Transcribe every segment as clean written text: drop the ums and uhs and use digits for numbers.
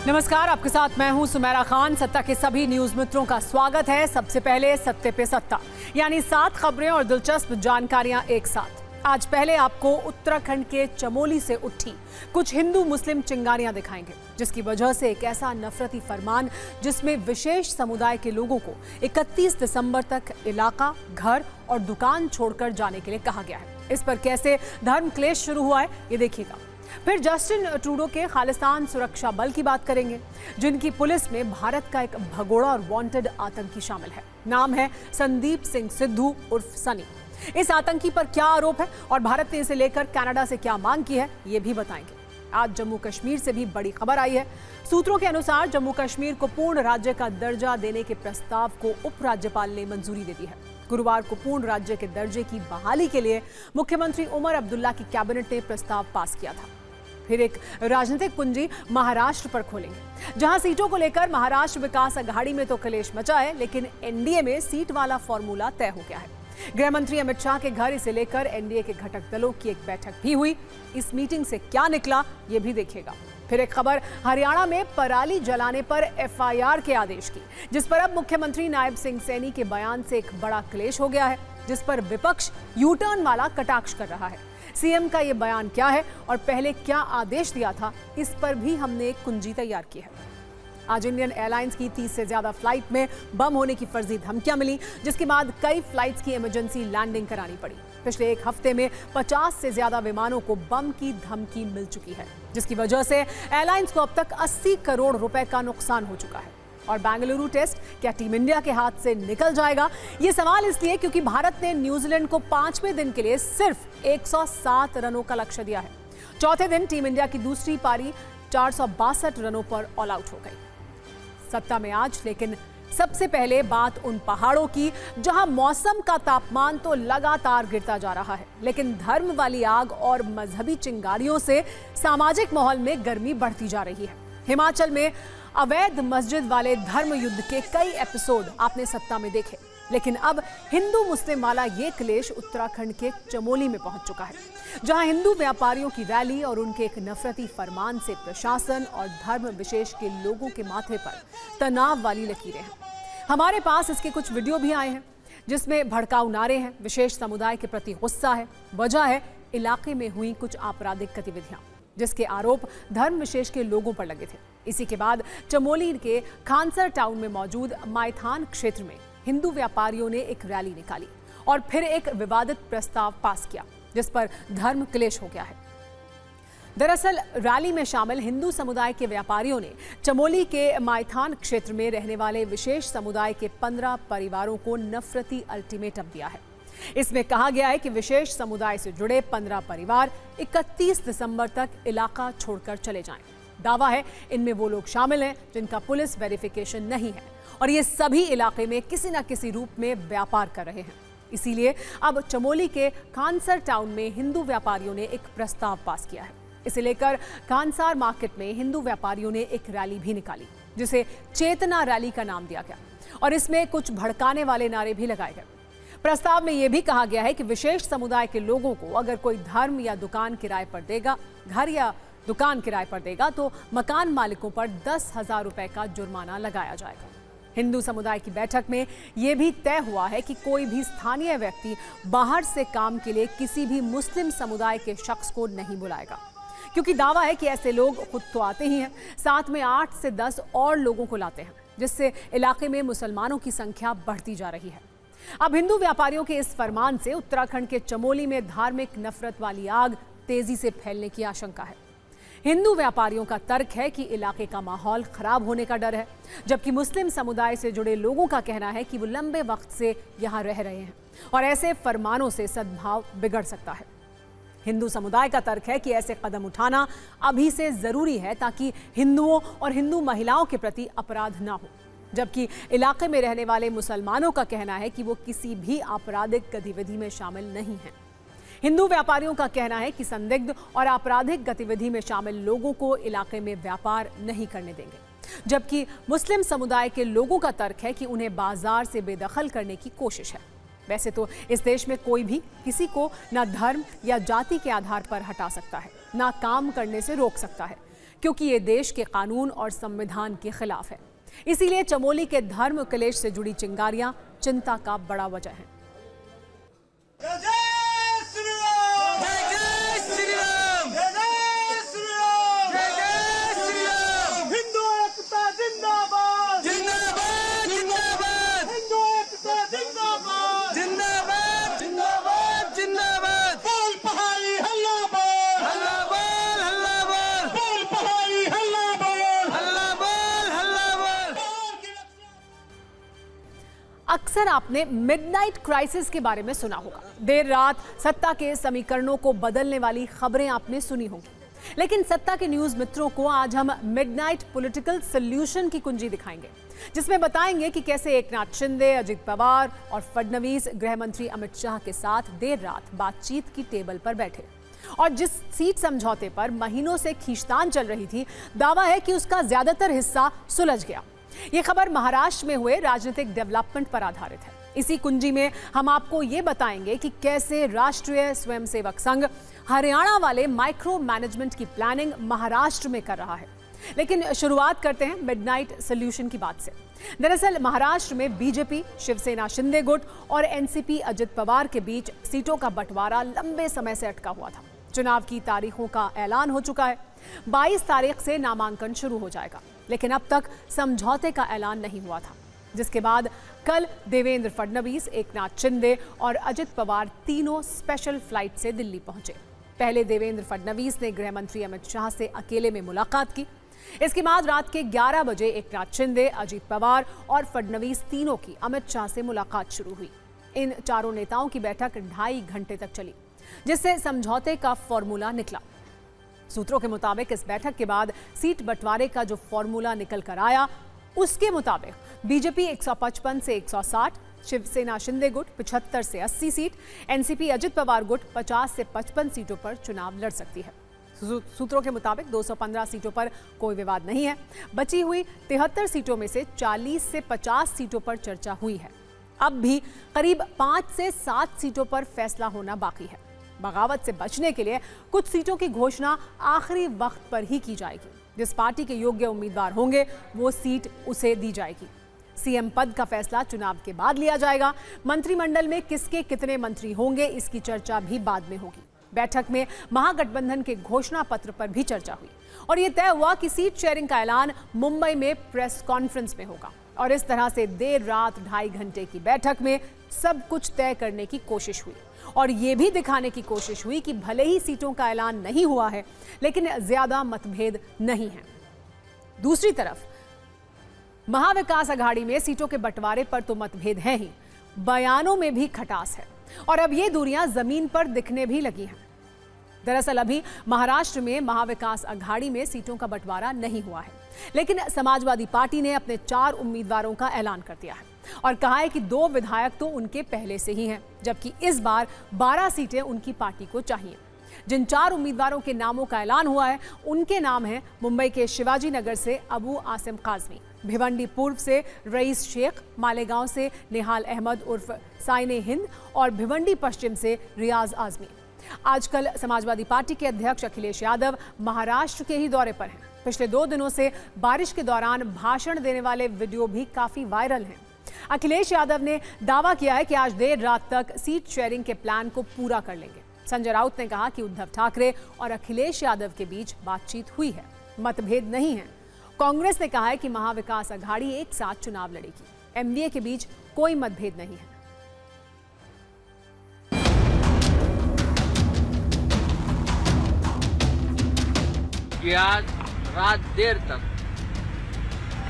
नमस्कार, आपके साथ मैं हूं सुमेरा खान। सत्ता के सभी न्यूज मित्रों का स्वागत है। सबसे पहले सत्ते पे सत्ता, यानी 7 खबरें और दिलचस्प जानकारियां एक साथ। आज पहले आपको उत्तराखंड के चमोली से उठी कुछ हिंदू मुस्लिम चिंगारियां दिखाएंगे, जिसकी वजह से एक ऐसा नफरती फरमान जिसमें विशेष समुदाय के लोगों को 31 दिसंबर तक इलाका, घर और दुकान छोड़कर जाने के लिए कहा गया है। इस पर कैसे धर्म क्लेश शुरू हुआ है, ये देखिएगा। फिर जस्टिन ट्रूडो के खालिस्तान सुरक्षा बल की बात करेंगे, जिनकी पुलिस में भारत का एक भगोड़ा और वांटेड आतंकी शामिल है। नाम है संदीप सिंह सिद्धू उर्फ सनी। इस आतंकी पर क्या आरोप है और भारत ने इसे लेकर कनाडा से क्या मांग की है, ये भी बताएंगे। आज जम्मू कश्मीर से भी बड़ी खबर आई है। सूत्रों के अनुसार जम्मू कश्मीर को पूर्ण राज्य का दर्जा देने के प्रस्ताव को उपराज्यपाल ने मंजूरी दे दी है। गुरुवार को पूर्ण राज्य के दर्जे की बहाली के लिए मुख्यमंत्री उमर अब्दुल्ला की कैबिनेट ने प्रस्ताव पास किया था। फिर एक राजनीतिक कुंजी महाराष्ट्र पर खोलेंगे, जहां सीटों को लेकर महाराष्ट्र विकास अघाड़ी में तो कलेश मचा है, लेकिन एनडीए में सीट वाला फॉर्मूला तय हो गया है। गृह मंत्री अमित शाह के घर इसे लेकर एनडीए के घटक दलों की एक बैठक भी हुई। इस मीटिंग से क्या निकला, ये भी देखिएगा। फिर एक खबर हरियाणा में पराली जलाने पर एफआईआर के आदेश की, जिस पर अब मुख्यमंत्री नायब सिंह सैनी के बयान से एक बड़ा क्लेश हो गया है, जिस पर विपक्ष यू टर्न वाला कटाक्ष कर रहा है। सीएम का ये बयान क्या है और पहले क्या आदेश दिया था, इस पर भी हमने एक कुंजी तैयार की है। आज इंडियन एयरलाइंस की 30 से ज्यादा फ्लाइट में बम होने की फर्जी धमकियां मिली, जिसके बाद कई फ्लाइट्स की इमरजेंसी लैंडिंग करानी पड़ी। पिछले एक हफ्ते में 50 से ज्यादा विमानों को बम की धमकी मिल चुकी है, जिसकी वजह से एयरलाइंस को अब तक 80 करोड़ रुपए का नुकसान हो चुका है। और बेंगलुरु टेस्ट क्या टीम इंडिया के हाथ से निकल जाएगा? ये सवाल इसलिए क्योंकि भारत ने न्यूजीलैंड को 5वें दिन के लिए सिर्फ 107 रनों का लक्ष्य दिया है। चौथे दिन टीम इंडिया की दूसरी पारी 462 रनों पर ऑल आउट हो गई। सत्ता में आज, लेकिन सबसे पहले बात उन पहाड़ों की जहां मौसम का तापमान तो लगातार गिरता जा रहा है, लेकिन धर्म वाली आग और मजहबी चिंगारियों से सामाजिक माहौल में गर्मी बढ़ती जा रही है। हिमाचल में अवैध मस्जिद वाले धर्म युद्ध के कई एपिसोड आपने सत्ता में देखे, लेकिन अब हिंदू मुस्लिम वाला ये क्लेश उत्तराखंड के चमोली में पहुंच चुका है, जहां हिंदू व्यापारियों की रैली और उनके एक नफरती फरमान से प्रशासन और धर्म विशेष के लोगों के माथे पर तनाव वाली लकीरें हैं। हमारे पास इसके कुछ वीडियो भी आए हैं, जिसमें भड़काऊ नारे हैं, विशेष समुदाय के प्रति गुस्सा है। वजह है इलाके में हुई कुछ आपराधिक गतिविधियां, जिसके आरोप धर्म विशेष के लोगों पर लगे थे। इसी के बाद चमोली के खानसर टाउन में मौजूद मायथान क्षेत्र में हिंदू व्यापारियों ने एक रैली निकाली और फिर एक विवादित प्रस्ताव पास किया, जिस पर धर्म क्लेश हो गया है। दरअसल रैली में शामिल हिंदू समुदाय के व्यापारियों ने चमोली के मायथान क्षेत्र में रहने वाले विशेष समुदाय के 15 परिवारों को नफरती अल्टीमेटम दिया है। इसमें कहा गया है कि विशेष समुदाय से जुड़े 15 परिवार 31 दिसंबर तक इलाका छोड़कर चले जाएं। दावा है इनमें वो लोग शामिल हैं जिनका पुलिस वेरिफिकेशन नहीं है और ये सभी इलाके में किसी न किसी रूप में व्यापार कर रहे हैं। इसीलिए अब चमोली के खानसर टाउन में हिंदू व्यापारियों ने एक प्रस्ताव पास किया है। इसे लेकर खानसार मार्केट में हिंदू व्यापारियों ने एक रैली भी निकाली, जिसे चेतना रैली का नाम दिया गया और इसमें कुछ भड़काने वाले नारे भी लगाए गए। प्रस्ताव में यह भी कहा गया है कि विशेष समुदाय के लोगों को अगर कोई धर्म या दुकान किराए पर देगा, घर या दुकान किराए पर देगा, तो मकान मालिकों पर 10,000 रुपए का जुर्माना लगाया जाएगा। हिंदू समुदाय की बैठक में यह भी तय हुआ है कि कोई भी स्थानीय व्यक्ति बाहर से काम के लिए किसी भी मुस्लिम समुदाय के शख्स को नहीं बुलाएगा, क्योंकि दावा है कि ऐसे लोग खुद तो आते ही हैं, साथ में 8 से 10 और लोगों को लाते हैं, जिससे इलाके में मुसलमानों की संख्या बढ़ती जा रही है। अब हिंदू व्यापारियों के इस फरमान से उत्तराखंड के चमोली में धार्मिक नफरत वाली आग तेजी से फैलने की आशंका है। हिंदू व्यापारियों का तर्क है कि इलाके का माहौल खराब होने का डर है, जबकि मुस्लिम समुदाय से जुड़े लोगों का कहना है कि वो लंबे वक्त से यहाँ रह रहे हैं और ऐसे फरमानों से सद्भाव बिगड़ सकता है। हिंदू समुदाय का तर्क है कि ऐसे कदम उठाना अभी से जरूरी है ताकि हिंदुओं और हिंदू महिलाओं के प्रति अपराध ना हो, जबकि इलाके में रहने वाले मुसलमानों का कहना है कि वो किसी भी आपराधिक गतिविधि में शामिल नहीं हैं। हिंदू व्यापारियों का कहना है कि संदिग्ध और आपराधिक गतिविधि में शामिल लोगों को इलाके में व्यापार नहीं करने देंगे, जबकि मुस्लिम समुदाय के लोगों का तर्क है कि उन्हें बाजार से बेदखल करने की कोशिश है। वैसे तो इस देश में कोई भी किसी को ना धर्म या जाति के आधार पर हटा सकता है, ना काम करने से रोक सकता है। क्योंकि ये देश के कानून और संविधान के खिलाफ है। इसीलिए चमोली के धर्म कलेश से जुड़ी चिंगारियां चिंता का बड़ा वजह है। अक्सर आपने मिडनाइट क्राइसिस के बारे में सुना होगा। देर रात सत्ता के समीकरणों को बदलने वाली खबरें आपने सुनी होंगी, लेकिन सत्ता के न्यूज मित्रों को आज हम मिडनाइट पॉलिटिकल सॉल्यूशन की कुंजी दिखाएंगे, जिसमें बताएंगे कि कैसे एकनाथ शिंदे, अजित पवार और फडणवीस गृह मंत्री अमित शाह के साथ देर रात बातचीत की टेबल पर बैठे और जिस सीट समझौते पर महीनों से खींचतान चल रही थी, दावा है कि उसका ज्यादातर हिस्सा सुलझ गया। ये खबर महाराष्ट्र में हुए राजनीतिक डेवलपमेंट पर आधारित है। इसी कुंजी में हम आपको ये बताएंगे कि कैसे राष्ट्रीय स्वयंसेवक संघ हरियाणा वाले माइक्रो मैनेजमेंट की प्लानिंग महाराष्ट्र में कर रहा है। लेकिन शुरुआत करते हैं मिडनाइट सॉल्यूशन की बात से। दरअसल महाराष्ट्र में बीजेपी, शिवसेना शिंदे गुट और एनसीपी अजित पवार के बीच सीटों का बंटवारा लंबे समय से अटका हुआ था। चुनाव की तारीखों का ऐलान हो चुका है। 22 तारीख से नामांकन शुरू हो जाएगा, लेकिन अब तक समझौते का ऐलान नहीं हुआ था, जिसके बाद कल देवेंद्र फडणवीस, एकनाथ शिंदे और अजित पवार तीनों स्पेशल फ्लाइट से दिल्ली पहुंचे। पहले देवेंद्र फडणवीस ने गृह मंत्री अमित शाह से अकेले में मुलाकात की। इसके बाद रात के 11 बजे एकनाथ शिंदे, अजित पवार और फडणवीस तीनों की अमित शाह से मुलाकात शुरू हुई। इन चारों नेताओं की बैठक 2.5 घंटे तक चली, जिससे समझौते का फॉर्मूला निकला। सूत्रों के मुताबिक इस बैठक के बाद सीट बंटवारे का जो फॉर्मूला निकल कर आया, उसके मुताबिक बीजेपी 155 से 160, शिवसेना शिंदे गुट 75 से 80 सीट, एनसीपी अजित पवार गुट 50 से 55 सीटों पर चुनाव लड़ सकती है। सूत्रों के मुताबिक 215 सीटों पर कोई विवाद नहीं है। बची हुई 73 सीटों में से 40 से 50 सीटों पर चर्चा हुई है। अब भी करीब 5 से 7 सीटों पर फैसला होना बाकी है। बगावत से बचने के लिए कुछ सीटों की घोषणा आखिरी वक्त पर ही की जाएगी। जिस पार्टी के योग्य उम्मीदवार होंगे वो सीट उसे दी जाएगी। सीएम पद का फैसला चुनाव के बाद लिया जाएगा। मंत्रिमंडल में किसके कितने मंत्री होंगे, इसकी चर्चा भी बाद में होगी। बैठक में महागठबंधन के घोषणा पत्र पर भी चर्चा हुई और यह तय हुआ कि सीट शेयरिंग का ऐलान मुंबई में प्रेस कॉन्फ्रेंस में होगा। और इस तरह से देर रात 2.5 घंटे की बैठक में सब कुछ तय करने की कोशिश हुई और ये भी दिखाने की कोशिश हुई कि भले ही सीटों का ऐलान नहीं हुआ है, लेकिन ज्यादा मतभेद नहीं है। दूसरी तरफ महाविकास अघाड़ी में सीटों के बंटवारे पर तो मतभेद है ही, बयानों में भी खटास है और अब ये दूरियां जमीन पर दिखने भी लगी हैं। दरअसल अभी महाराष्ट्र में महाविकास अघाड़ी में सीटों का बंटवारा नहीं हुआ है, लेकिन समाजवादी पार्टी ने अपने 4 उम्मीदवारों का ऐलान कर दिया है और कहा है कि 2 विधायक तो उनके पहले से ही हैं, जबकि इस बार 12 सीटें उनकी पार्टी को चाहिए। जिन 4 उम्मीदवारों के नामों का ऐलान हुआ है उनके नाम हैं मुंबई के शिवाजी नगर से अबू आसिम काजमी, भिवंडी पूर्व से रईस शेख, मालेगांव से निहाल अहमद उर्फ साइने हिंद और भिवंडी पश्चिम से रियाज आजमी। आजकल समाजवादी पार्टी के अध्यक्ष अखिलेश यादव महाराष्ट्र के ही दौरे पर हैं। पिछले 2 दिनों से बारिश के दौरान भाषण देने वाले वीडियो भी काफी वायरल हैं। अखिलेश यादव ने दावा किया है कि आज देर रात तक सीट शेयरिंग के प्लान को पूरा कर लेंगे। संजय राउत ने कहा कि उद्धव ठाकरे और अखिलेश यादव के बीच बातचीत हुई है, मतभेद नहीं है। कांग्रेस ने कहा है कि महाविकास अघाड़ी एक साथ चुनाव लड़ेगी। एमडीए के बीच कोई मतभेद नहीं है। कि आज रात देर तक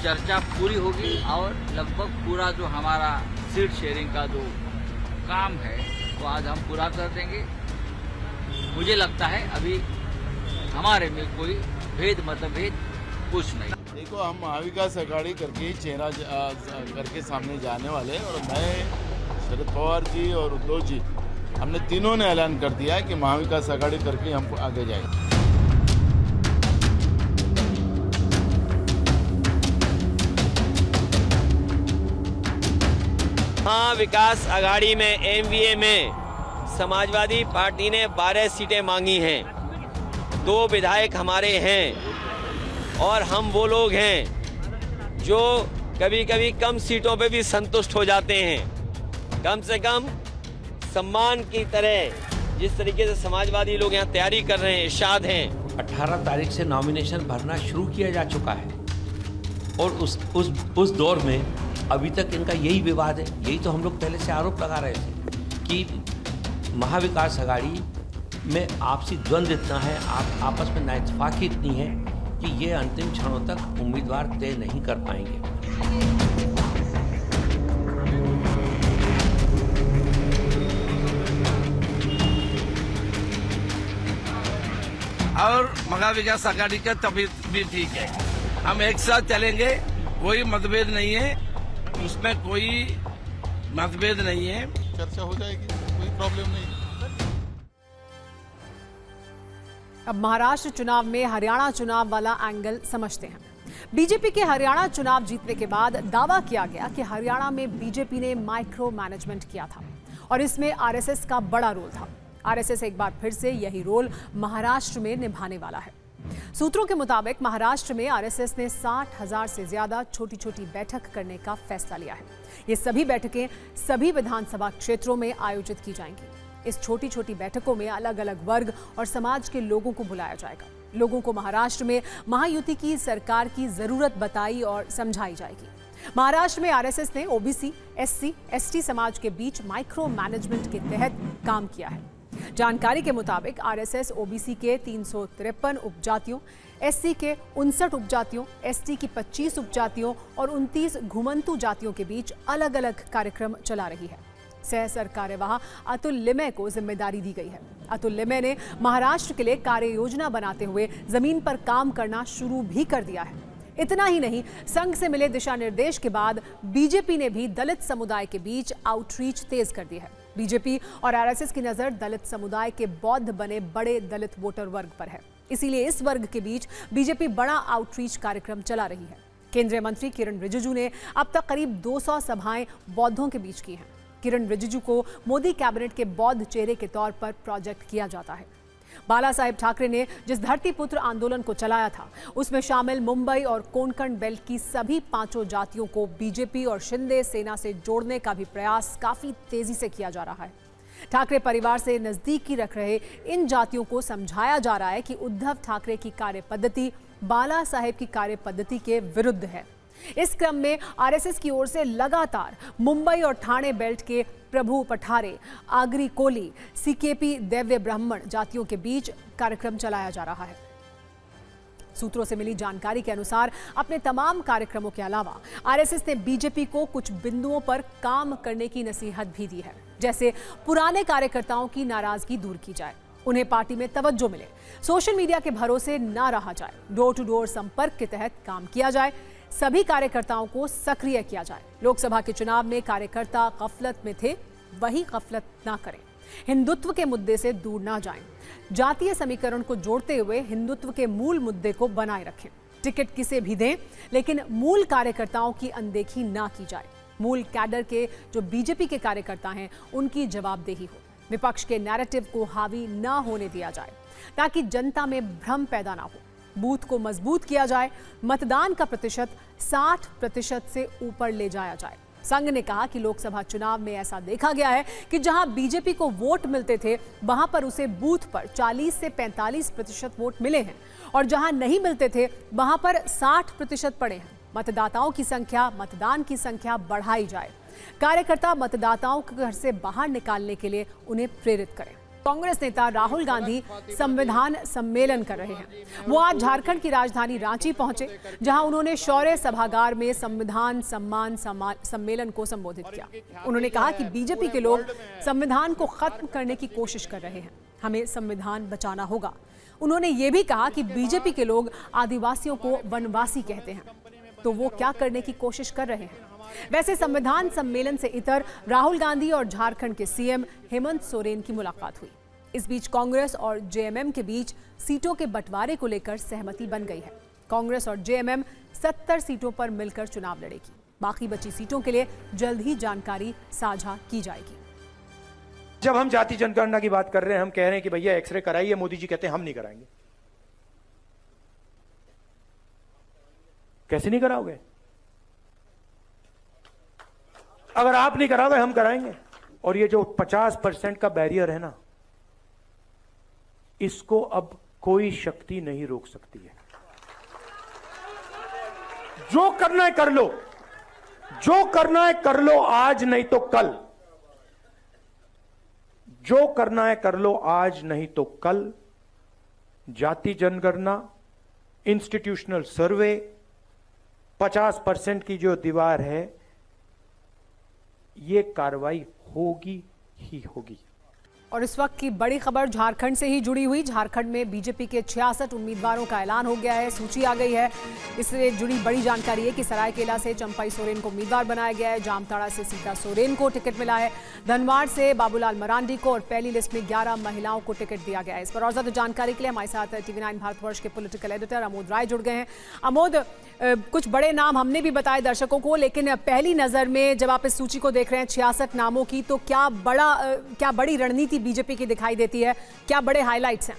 चर्चा पूरी होगी और लगभग पूरा जो हमारा सीट शेयरिंग का जो काम है वो आज हम पूरा कर देंगे। मुझे लगता है अभी हमारे में कोई भेद मतभेद कुछ नहीं। देखो, हम महाविकास अघाड़ी करके ही चेहरा करके सामने जाने वाले और मैं, शरद पवार जी और उद्धव जी, हमने तीनों ने ऐलान कर दिया है कि महाविकास अघाड़ी करके हम आगे जाएंगे। महाविकास अघाड़ी में एमवीए में समाजवादी पार्टी ने 12 सीटें मांगी हैं। 2 विधायक हमारे हैं और हम वो लोग हैं जो कभी कभी कम सीटों पे भी संतुष्ट हो जाते हैं। कम से कम सम्मान की तरह जिस तरीके से समाजवादी लोग यहाँ तैयारी कर रहे हैं, इरशाद हैं। 18 तारीख से नॉमिनेशन भरना शुरू किया जा चुका है और उस दौर में अभी तक इनका यही विवाद है। यही तो हम लोग पहले से आरोप लगा रहे थे कि महाविकास आघाड़ी में आपसी द्वंद्व इतना है, आप आपस में नाइतफाकी इतनी है कि ये अंतिम क्षणों तक उम्मीदवार तय नहीं कर पाएंगे। और महाविकास आघाड़ी का तबीयत भी ठीक है। हम एक साथ चलेंगे, कोई मतभेद नहीं है, उसमें कोई मतभेद नहीं है। चर्चा हो जाएगी, कोई प्रॉब्लम नहीं। अब महाराष्ट्र चुनाव में हरियाणा चुनाव वाला एंगल समझते हैं। बीजेपी के हरियाणा चुनाव जीतने के बाद दावा किया गया कि हरियाणा में बीजेपी ने माइक्रो मैनेजमेंट किया था और इसमें आरएसएस का बड़ा रोल था। आरएसएस एक बार फिर से यही रोल महाराष्ट्र में निभाने वाला है। सूत्रों के मुताबिक महाराष्ट्र में आरएसएस ने 60,000 से ज्यादा छोटी छोटी बैठक करने का फैसला लिया है। ये सभी बैठकें सभी विधानसभा क्षेत्रों में आयोजित की जाएंगी। इस छोटी छोटी बैठकों में अलग अलग वर्ग और समाज के लोगों को बुलाया जाएगा। लोगों को महाराष्ट्र में महायुति की सरकार की जरूरत बताई और समझाई जाएगी। महाराष्ट्र में आरएसएस ने ओबीसी, एससी, एसटी समाज के बीच माइक्रो मैनेजमेंट के तहत काम किया है। जानकारी के मुताबिक आरएसएस ओबीसी के 353 उपजातियों, एससी के 59 उपजातियों, एसटी की 25 उपजातियों और 29 घुमंतु जातियों के बीच अलग अलग कार्यक्रम चला रही है। सह सरकार्यवाह अतुल लिमय को जिम्मेदारी दी गई है। अतुल लिमय ने महाराष्ट्र के लिए कार्य योजना बनाते हुए जमीन पर काम करना शुरू भी कर दिया है। इतना ही नहीं, संघ से मिले दिशा निर्देश के बाद बीजेपी ने भी दलित समुदाय के बीच आउटरीच तेज कर दी है। बीजेपी और आरएसएस की नजर दलित समुदाय के बौद्ध बने बड़े दलित वोटर वर्ग पर है। इसीलिए इस वर्ग के बीच बीजेपी बड़ा आउटरीच कार्यक्रम चला रही है। केंद्रीय मंत्री किरण रिजिजू ने अब तक करीब 200 सभाएं बौद्धों के बीच की हैं। किरण रिजिजू को मोदी कैबिनेट के बौद्ध चेहरे के तौर पर प्रोजेक्ट किया जाता है। बाला साहेब ठाकरे ने जिस धरती पुत्र आंदोलन को चलाया था, उसमें शामिल मुंबई और कोंकण बेल्ट की सभी 5 जातियों को बीजेपी और शिंदे सेना से जोड़ने का भी प्रयास काफी तेजी से किया जा रहा है। ठाकरे परिवार से नजदीकी रख रहे इन जातियों को समझाया जा रहा है कि उद्धव ठाकरे की कार्य पद्धति बाला साहेब की कार्य पद्धति के विरुद्ध है। इस क्रम में आरएसएस की ओर से लगातार मुंबई और ठाणे बेल्ट के प्रभु पठारे, आगरी कोली, सीकेपी दैव्य ब्राह्मण जातियों के बीच कार्यक्रम चलाया जा रहा है। सूत्रों से मिली जानकारी के अनुसार अपने तमाम कार्यक्रमों के अलावा आरएसएस ने बीजेपी को कुछ बिंदुओं पर काम करने की नसीहत भी दी है। जैसे पुराने कार्यकर्ताओं की नाराजगी दूर की जाए, उन्हें पार्टी में तवज्जो मिले, सोशल मीडिया के भरोसे ना रहा जाए, डोर टू डोर संपर्क के तहत काम किया जाए, सभी कार्यकर्ताओं को सक्रिय किया जाए। लोकसभा के चुनाव में कार्यकर्ता गफलत में थे, वही गफलत ना करें, हिंदुत्व के मुद्दे से दूर ना जाएं, जातीय समीकरण को जोड़ते हुए हिंदुत्व के मूल मुद्दे को बनाए रखें। टिकट किसे भी दें, लेकिन मूल कार्यकर्ताओं की अनदेखी ना की जाए। मूल कैडर के जो बीजेपी के कार्यकर्ता हैं, उनकी जवाबदेही हो। विपक्ष के नैरेटिव को हावी ना होने दिया जाए ताकि जनता में भ्रम पैदा ना हो। बूथ को मजबूत किया जाए, मतदान का प्रतिशत 60% से ऊपर ले जाया जाए। संघ ने कहा कि लोकसभा चुनाव में ऐसा देखा गया है कि जहां बीजेपी को वोट मिलते थे, वहां पर उसे बूथ पर 40 से 45% वोट मिले हैं और जहां नहीं मिलते थे, वहां पर 60% पड़े हैं। मतदाताओं की संख्या, मतदान की संख्या बढ़ाई जाए। कार्यकर्ता मतदाताओं को घर से बाहर निकालने के लिए उन्हें प्रेरित करें। कांग्रेस नेता राहुल गांधी संविधान सम्मेलन कर रहे हैं। वो आज झारखंड की राजधानी रांची पहुंचे, जहां उन्होंने शौर्य सभागार में संविधान सम्मान सम्मेलन को संबोधित किया। उन्होंने कहा कि बीजेपी के लोग संविधान को खत्म करने की कोशिश कर रहे हैं, हमें संविधान बचाना होगा। उन्होंने ये भी कहा कि बीजेपी के लोग आदिवासियों को वनवासी कहते हैं, तो वो क्या करने की कोशिश कर रहे हैं। वैसे संविधान सम्मेलन से इतर राहुल गांधी और झारखंड के सीएम हेमंत सोरेन की मुलाकात हुई। इस बीच कांग्रेस और जेएमएम के बीच सीटों के बंटवारे को लेकर सहमति बन गई है। कांग्रेस और जेएमएम 70 सीटों पर मिलकर चुनाव लड़ेगी। बाकी बची सीटों के लिए जल्द ही जानकारी साझा की जाएगी। जब हम जाति जनगणना की बात कर रहे हैं, हम कह रहे हैं कि भैया एक्सरे कराइए, मोदी जी कहते हैं हम नहीं कराएंगे। कैसे नहीं कराओगे? अगर आप नहीं कराओगे हम कराएंगे। और ये जो 50% का बैरियर है ना, इसको अब कोई शक्ति नहीं रोक सकती है। जो करना है कर लो, जो करना है कर लो, आज नहीं तो कल। जो करना है कर लो, आज नहीं तो कल। जाति जनगणना, इंस्टीट्यूशनल सर्वे, 50% की जो दीवार है, ये कार्रवाई होगी ही होगी। और इस वक्त की बड़ी खबर झारखंड से ही जुड़ी हुई। झारखंड में बीजेपी के 66 उम्मीदवारों का ऐलान हो गया है, सूची आ गई है। इससे जुड़ी बड़ी जानकारी है कि सरायकेला से चंपई सोरेन को उम्मीदवार बनाया गया है, जामताड़ा से सीता सोरेन को टिकट मिला है, धनबाद से बाबूलाल मरांडी को, और पहली लिस्ट में 11 महिलाओं को टिकट दिया गया है। इस पर और ज्यादा जानकारी के लिए हमारे साथ TV9 भारतवर्ष के पॉलिटिकल एडिटर अमोद राय जुड़ गए हैं। अमोद, कुछ बड़े नाम हमने भी बताए दर्शकों को, लेकिन पहली नजर में जब आप इस सूची को देख रहे हैं 66 नामों की, तो क्या बड़ी रणनीति बीजेपी की दिखाई देती है? क्या बड़े हाइलाइट्स हैं?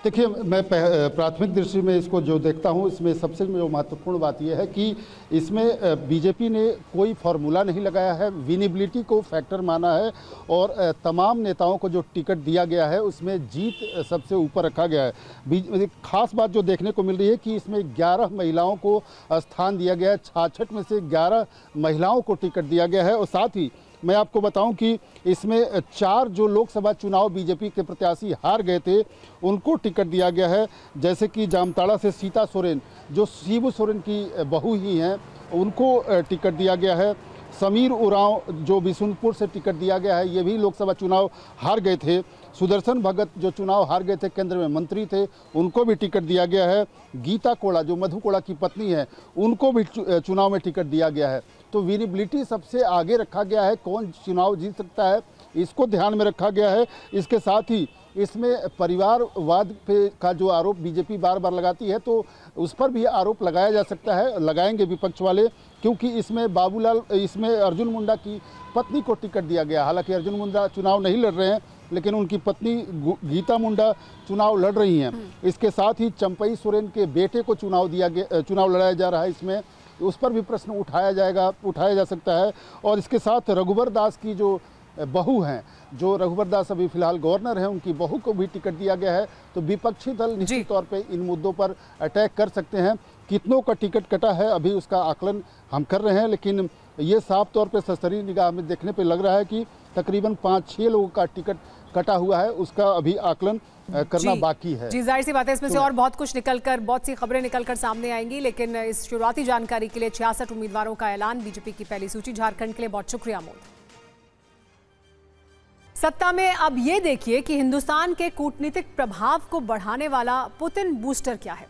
देखिए, मैं प्राथमिक दृष्टि में इसको जो देखता हूं, इसमें सबसे जो महत्वपूर्ण बात यह है कि इसमें बीजेपी ने कोई फार्मूला नहीं लगाया है, विनेबिलिटी को फैक्टर माना है, और तमाम नेताओं को जो टिकट दिया गया है उसमें जीत सबसे ऊपर रखा गया है। खास बात जो देखने को मिल रही है कि इसमें 11 महिलाओं को स्थान दिया गया है, 66 में से 11 महिलाओं को टिकट दिया गया है। और साथ ही मैं आपको बताऊं कि इसमें 4 जो लोकसभा चुनाव बीजेपी के प्रत्याशी हार गए थे उनको टिकट दिया गया है, जैसे कि जामताड़ा से सीता सोरेन जो शिबू सोरेन की बहू ही हैं, उनको टिकट दिया गया है। समीर उरांव जो बिशुनपुर से टिकट दिया गया है, ये भी लोकसभा चुनाव हार गए थे। सुदर्शन भगत जो चुनाव हार गए थे, केंद्र में मंत्री थे, उनको भी टिकट दिया गया है। गीता कोड़ा जो मधु कोड़ा की पत्नी है, उनको भी चुनाव में टिकट दिया गया है। तो विनेबिलिटी सबसे आगे रखा गया है, कौन चुनाव जीत सकता है इसको ध्यान में रखा गया है। इसके साथ ही इसमें परिवारवाद पे का जो आरोप बीजेपी बार बार लगाती है, तो उस पर भी आरोप लगाया जा सकता है, लगाएंगे विपक्ष वाले, क्योंकि इसमें अर्जुन मुंडा की पत्नी को टिकट दिया गया। हालांकि अर्जुन मुंडा चुनाव नहीं लड़ रहे हैं, लेकिन उनकी पत्नी गीता मुंडा चुनाव लड़ रही हैं। इसके साथ ही चंपई सोरेन के बेटे को चुनाव लड़ाया जा रहा है, इसमें उस पर भी प्रश्न उठाया जा सकता है। और इसके साथ रघुवर दास की जो बहू हैं, जो रघुवर दास अभी फिलहाल गवर्नर हैं, उनकी बहू को भी टिकट दिया गया है। तो विपक्षी दल निश्चित तौर पे इन मुद्दों पर अटैक कर सकते हैं। कितनों का टिकट कटा है अभी उसका आकलन हम कर रहे हैं, लेकिन ये साफ तौर पे सशरी निगाह में देखने पे लग रहा है कि तकरीबन 5-6 लोगों का टिकट कटा हुआ है, उसका अभी आकलन करना बाकी है। जी, जाहिर सी बात है, इसमें से और बहुत सी खबरें निकलकर सामने आएंगी, लेकिन इस शुरुआती जानकारी के लिए 66 उम्मीदवारों का ऐलान, बीजेपी की पहली सूची झारखंड के लिए बहुत शुक्रिया अमोद। सत्ता में अब ये देखिए कि हिंदुस्तान के कूटनीतिक प्रभाव को बढ़ाने वाला पुतिन बूस्टर क्या है।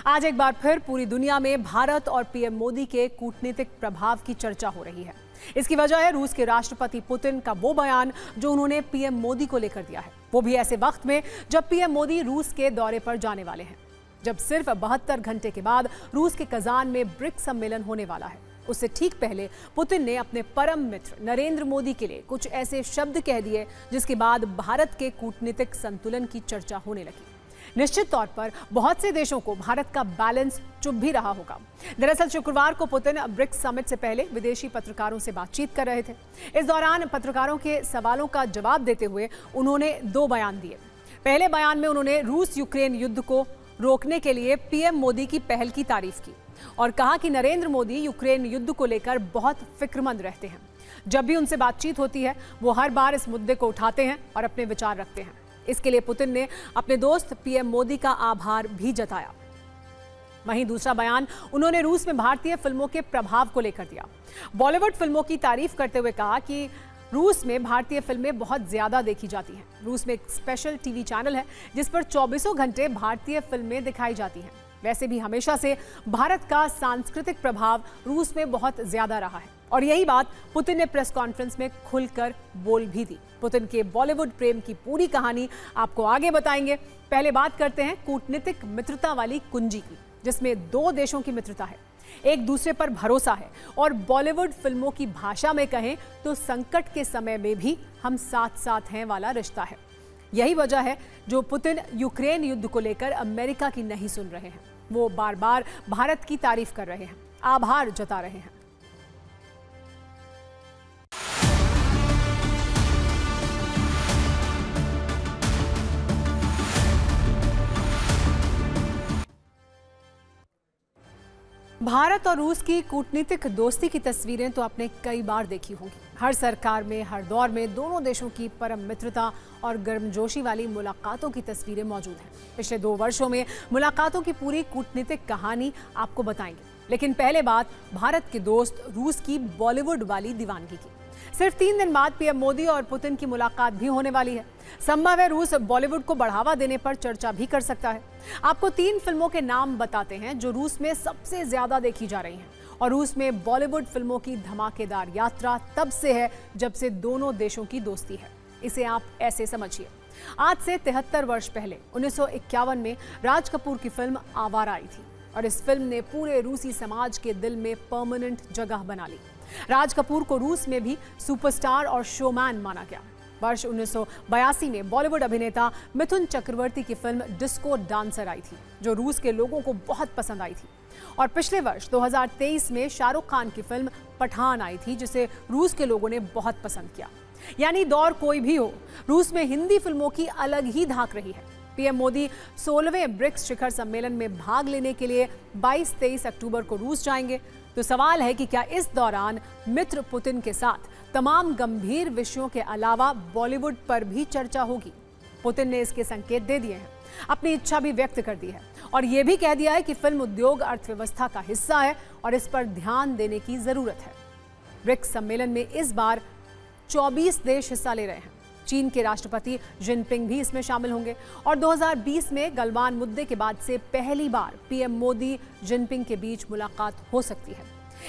आज एक बार फिर पूरी दुनिया में भारत और पीएम मोदी के कूटनीतिक प्रभाव की चर्चा हो रही है। इसकी वजह है रूस के राष्ट्रपति पुतिन का वो बयान जो उन्होंने पीएम मोदी को लेकर दिया है, वो भी ऐसे वक्त में जब पीएम मोदी रूस के दौरे पर जाने वाले हैं, जब सिर्फ 72 घंटे के बाद रूस के कजान में ब्रिक्स सम्मेलन होने वाला है। उससे ठीक पहले पुतिन ने अपने परम मित्र नरेंद्र मोदी के लिए कुछ ऐसे शब्द कह दिए जिसके बाद भारत के कूटनीतिक संतुलन की चर्चा होने लगी। निश्चित तौर पर बहुत से देशों को भारत का बैलेंस चुभ भी रहा होगा। दरअसल शुक्रवार को पुतिन ब्रिक्स समिट से पहले विदेशी पत्रकारों से बातचीत कर रहे थे। इस दौरान पत्रकारों के सवालों का जवाब देते हुए उन्होंने 2 बयान दिए। पहले बयान में उन्होंने रूस यूक्रेन युद्ध को रोकने के लिए पीएम मोदी की पहल की तारीफ की और कहा कि नरेंद्र मोदी यूक्रेन युद्ध को लेकर बहुत फिक्रमंद रहते हैं। जब भी उनसे बातचीत होती है वो हर बार इस मुद्दे को उठाते हैं और अपने विचार रखते हैं। इसके लिए पुतिन ने अपने दोस्त पीएम मोदी का आभार भी जताया। वहीं दूसरा बयान उन्होंने रूस में भारतीय फिल्मों के प्रभाव को लेकर दिया। बॉलीवुड फिल्मों की तारीफ करते हुए कहा कि रूस में भारतीय फिल्में बहुत ज्यादा देखी जाती हैं। रूस में एक स्पेशल टीवी चैनल है जिस पर 24 घंटे भारतीय फिल्में दिखाई जाती हैं। वैसे भी हमेशा से भारत का सांस्कृतिक प्रभाव रूस में बहुत ज्यादा रहा है और यही बात पुतिन ने प्रेस कॉन्फ्रेंस में खुलकर बोल भी दी। पुतिन के बॉलीवुड प्रेम की पूरी कहानी आपको आगे बताएंगे। पहले बात करते हैं कूटनीतिक मित्रता वाली कुंजी की, जिसमें 2 देशों की मित्रता है, एक दूसरे पर भरोसा है और बॉलीवुड फिल्मों की भाषा में कहें तो संकट के समय में भी हम साथ साथ हैं वाला रिश्ता है। यही वजह है जो पुतिन यूक्रेन युद्ध को लेकर अमेरिका की नहीं सुन रहे हैं। वो बार बार भारत की तारीफ कर रहे हैं, आभार जता रहे हैं। भारत और रूस की कूटनीतिक दोस्ती की तस्वीरें तो आपने कई बार देखी होंगी। हर सरकार में, हर दौर में दोनों देशों की परम मित्रता और गर्मजोशी वाली मुलाकातों की तस्वीरें मौजूद हैं। पिछले 2 वर्षों में मुलाकातों की पूरी कूटनीतिक कहानी आपको बताएंगे, लेकिन पहले बात भारत के दोस्त रूस की बॉलीवुड वाली दीवानगी की। सिर्फ 3 दिन बाद पीएम मोदी और पुतिन की मुलाकात भी होने वाली है। संभव है रूस बॉलीवुड को बढ़ावा देने पर चर्चा भी कर सकता है। आपको 3 फिल्मों के नाम बताते हैं जो रूस में सबसे ज्यादा देखी जा रही हैं, और रूस में बॉलीवुड फिल्मों की धमाकेदार यात्रा तब से है जब से दोनों देशों की दोस्ती है। इसे आप ऐसे समझिए, आज से 73 वर्ष पहले 1951 में राज कपूर की फिल्म आवारा आई थी, और इस फिल्म ने पूरे रूसी समाज के दिल में परमानेंट जगह बना ली। राज कपूर को रूस में भी सुपरस्टार और शोमैन माना गया। वर्ष 1982 में बॉलीवुड अभिनेता मिथुन चक्रवर्ती की फिल्म डिस्को डांसर आई थी, जो रूस के लोगों को बहुत पसंद आई थी। और पिछले वर्ष 2023 में शाहरुख खान की फिल्म पठान आई थी, जिसे रूस के लोगों ने बहुत पसंद किया। यानी दौर कोई भी हो, रूस में हिंदी फिल्मों की अलग ही धाक रही है। पीएम मोदी 16वें ब्रिक्स शिखर सम्मेलन में भाग लेने के लिए 22-23 अक्टूबर को रूस जाएंगे। तो सवाल है कि क्या इस दौरान मित्र पुतिन के साथ तमाम गंभीर विषयों के अलावा बॉलीवुड पर भी चर्चा होगी? पुतिन ने इसके संकेत दे दिए हैं, अपनी इच्छा भी व्यक्त कर दी है, और यह भी कह दिया है कि फिल्म उद्योग अर्थव्यवस्था का हिस्सा है और इस पर ध्यान देने की जरूरत है। ब्रिक्स सम्मेलन में इस बार 24 देश हिस्सा ले रहे हैं। चीन के राष्ट्रपति जिनपिंग भी इसमें शामिल होंगे, और 2020 में गलवान मुद्दे के बाद से पहली बार पीएम मोदी जिनपिंग के बीच मुलाकात हो सकती है।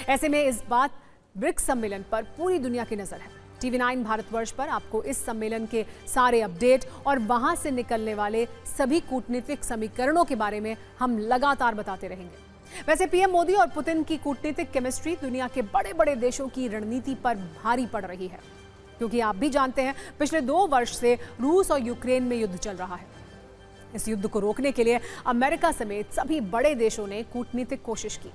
ऐसे में इस बात ब्रिक्स सम्मेलन पर पूरी दुनिया की नजर है। TV9 भारतवर्ष पर आपको इस सम्मेलन के सारे अपडेट और वहां से निकलने वाले सभी कूटनीतिक समीकरणों के बारे में हम लगातार बताते रहेंगे। वैसे पीएम मोदी और पुतिन की कूटनीतिक केमिस्ट्री दुनिया के बड़े बड़े देशों की रणनीति पर भारी पड़ रही है, क्योंकि आप भी जानते हैं पिछले 2 वर्ष से रूस और यूक्रेन में युद्ध चल रहा है। इस युद्ध को रोकने के लिए अमेरिका समेत सभी बड़े देशों ने कूटनीतिक कोशिश की,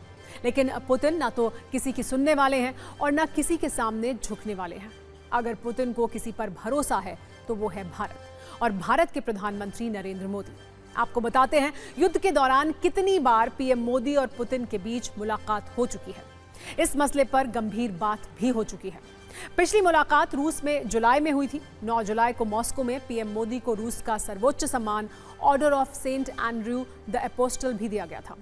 लेकिन पुतिन ना तो किसी की सुनने वाले हैं और ना किसी के सामने झुकने वाले हैं। अगर पुतिन को किसी पर भरोसा है तो वो है भारत और भारत के प्रधानमंत्री नरेंद्र मोदी। आपको बताते हैं युद्ध के दौरान कितनी बार पीएम मोदी और पुतिन के बीच मुलाकात हो चुकी है। इस मसले पर गंभीर बात भी हो चुकी है। पिछली मुलाकात रूस में जुलाई में हुई थी। 9 जुलाई को मॉस्को में पीएम मोदी को रूस का सर्वोच्च सम्मान Order of Saint Andrew the Apostle भी दिया गया था।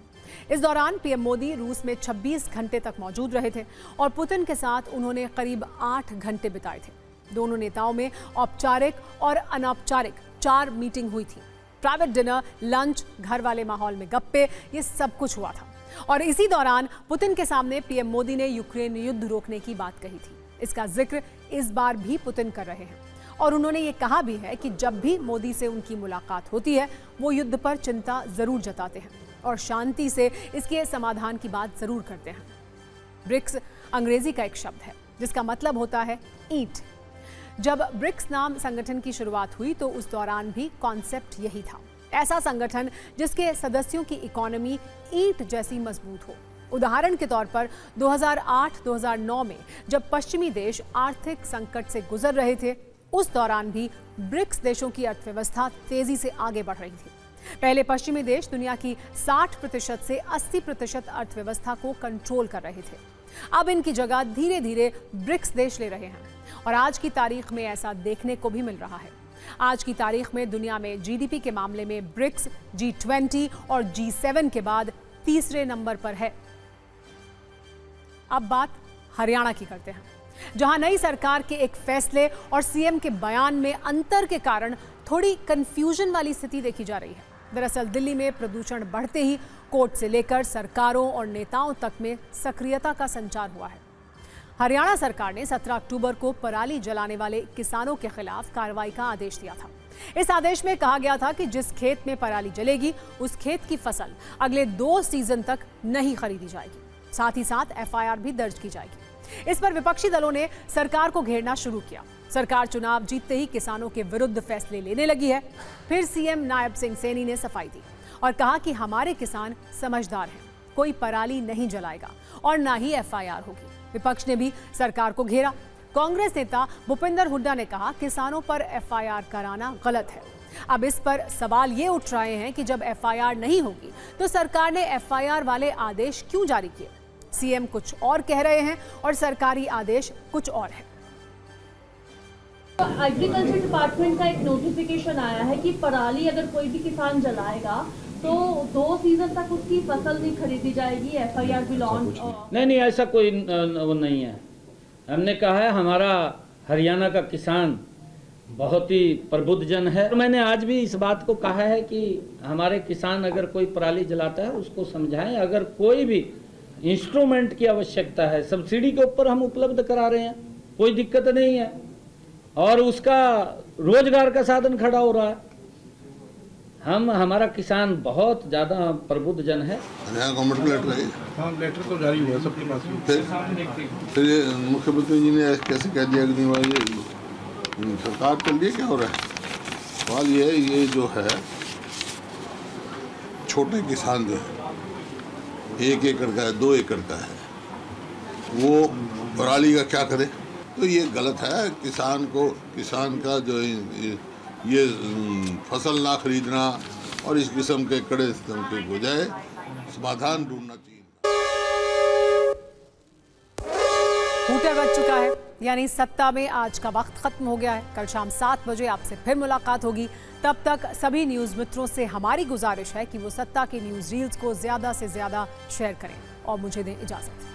इस दौरान पीएम मोदी रूस में 26 घंटे तक मौजूद रहे थे और पुतिन के साथ उन्होंने करीब 8 घंटे बिताए थे। दोनों नेताओं में औपचारिक और अनौपचारिक 4 मीटिंग हुई थी। प्राइवेट डिनर, लंच, घर वाले माहौल में गप्पे, ये सब कुछ हुआ था। और इसी दौरान पुतिन के सामने पीएम मोदी ने यूक्रेन युद्ध रोकने की बात कही थी। इसका जिक्र इस बार भी पुतिन कर रहे हैं और उन्होंने ये कहा भी है कि जब भी मोदी से उनकी मुलाकात होती है वो युद्ध पर चिंता जरूर जताते हैं और शांति से इसके समाधान की बात जरूर करते हैं। ब्रिक्स अंग्रेजी का एक शब्द है जिसका मतलब होता है ईंट। जब ब्रिक्स नाम संगठन की शुरुआत हुई तो उस दौरान भी कॉन्सेप्ट यही था, ऐसा संगठन जिसके सदस्यों की इकोनॉमी ईंट जैसी मजबूत हो। उदाहरण के तौर पर 2008-2009 में जब पश्चिमी देश आर्थिक संकट से गुजर रहे थे, उस दौरान भी ब्रिक्स देशों की अर्थव्यवस्था तेजी से आगे बढ़ रही थी। पहले पश्चिमी देश दुनिया की 60% से 80% अर्थव्यवस्था को कंट्रोल कर रहे थे। अब इनकी जगह धीरे धीरे ब्रिक्स देश ले रहे हैं और आज की तारीख में ऐसा देखने को भी मिल रहा है। आज की तारीख में दुनिया में जीडीपी के मामले में ब्रिक्स G20 और G7 के बाद तीसरे नंबर पर है। अब बात हरियाणा की करते हैं, जहां नई सरकार के एक फैसले और सीएम के बयान में अंतर के कारण थोड़ी कंफ्यूजन वाली स्थिति देखी जा रही है। दरअसल दिल्ली में प्रदूषण बढ़ते ही कोर्ट से लेकर सरकारों और नेताओं तक में सक्रियता का संचार हुआ है। हरियाणा सरकार ने 17 अक्टूबर को पराली जलाने वाले किसानों के खिलाफ कार्रवाई का आदेश दिया था। इस आदेश में कहा गया था कि जिस खेत में पराली जलेगी उस खेत की फसल अगले 2 सीजन तक नहीं खरीदी जाएगी। साथ ही साथ FIR भी दर्ज की जाएगी। इस पर विपक्षी दलों ने सरकार को घेरना शुरू किया। सरकार चुनाव जीतते ही किसानों के विरुद्ध फैसले लेने लगी है। फिर सीएम नायब सिंह सैनी ने सफाई दी और कहा कि हमारे किसान समझदार हैं, कोई पराली नहीं जलाएगा और ना ही एफआईआर होगी। विपक्ष ने भी सरकार को घेरा। कांग्रेस नेता भूपिंदर हुड्डा ने कहा किसानों पर एफआईआर कराना गलत है। अब इस पर सवाल ये उठ रहे हैं कि जब एफआईआर नहीं होगी तो सरकार ने एफआईआर वाले आदेश क्यों जारी किए। सीएम कुछ और कह रहे हैं और सरकारी आदेश कुछ और है। एग्रीकल्चर डिपार्टमेंट का एक नोटिफिकेशन आया है कि पराली अगर कोई भी किसान जलाएगा तो 2 सीजन तक उसकी फसल नहीं खरीदी जाएगी, एफआईआर भी लॉन्च। नहीं, ऐसा कोई वो नहीं है। हमने कहा है हमारा हरियाणा का किसान बहुत ही प्रबुद्ध जन है। मैंने आज भी इस बात को कहा है कि हमारे किसान अगर कोई पराली जलाता है उसको समझाएं। अगर कोई भी इंस्ट्रूमेंट की आवश्यकता है, सब्सिडी के ऊपर हम उपलब्ध करा रहे हैं, कोई दिक्कत नहीं है और उसका रोजगार का साधन खड़ा हो रहा है। हमारा किसान बहुत ज्यादा प्रबुद्ध जन है। गवर्नमेंट का लेटर है। हाँ, लेटर तो जारी हुआ सबके पास। फिर मुख्यमंत्री जी ने कैसे कह दिया कि नहीं सरकार के लिए क्या हो रहा है। सवाल ये है, ये जो है छोटे किसान जो है 1 एकड़ का है, 2 एकड़ का है, वो पराली का क्या करे। तो ये गलत है। किसान का जो ये फसल ना खरीदना और इस किस्म के कड़े किस्म के बजाय समाधान ढूंढना चाहिए। हूटर बज चुका है, यानी सत्ता में आज का वक्त खत्म हो गया है। कल शाम 7 बजे आपसे फिर मुलाकात होगी। तब तक सभी न्यूज़ मित्रों से हमारी गुजारिश है कि वो सत्ता की न्यूज़ रील्स को ज़्यादा से ज़्यादा शेयर करें और मुझे दें इजाज़त।